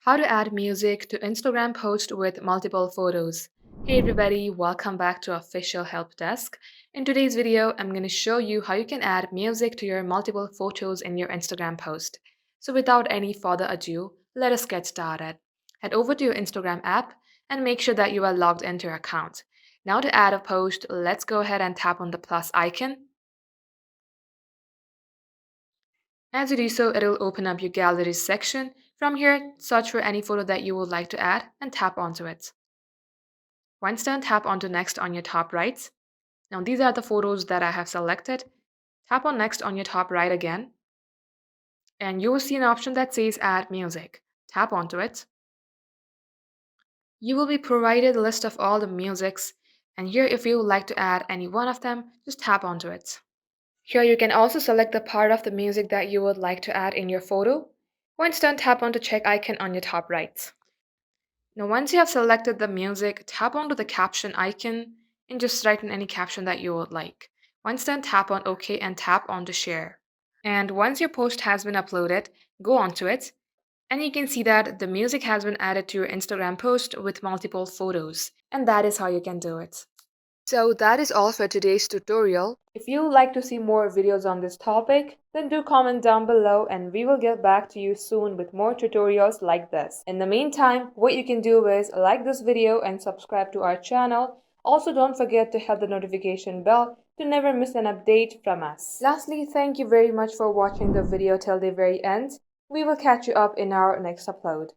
How to add music to Instagram post with multiple photos. Hey everybody, welcome back to Official Help Desk. In today's video, I'm going to show you how you can add music to your multiple photos in your Instagram post. So without any further ado, let us get started. Head over to your Instagram app and make sure that you are logged into your account. Now to add a post, let's go ahead and tap on the plus icon. As you do so, it will open up your galleries section. From here, search for any photo that you would like to add and tap onto it. Once done, tap onto next on your top right. Now these are the photos that I have selected. Tap on next on your top right again. And you will see an option that says add music. Tap onto it. You will be provided a list of all the musics. And here if you would like to add any one of them, just tap onto it. Here you can also select the part of the music that you would like to add in your photo. Once done, tap on the check icon on your top right. Now once you have selected the music, tap onto the caption icon and just write in any caption that you would like. Once done, tap on OK and tap on to share. And once your post has been uploaded, go onto it and you can see that the music has been added to your Instagram post with multiple photos. And that is how you can do it. So that is all for today's tutorial. If you would like to see more videos on this topic, then do comment down below and we will get back to you soon with more tutorials like this. In the meantime, what you can do is like this video and subscribe to our channel. Also, don't forget to hit the notification bell to never miss an update from us. Lastly, thank you very much for watching the video till the very end. We will catch you up in our next upload.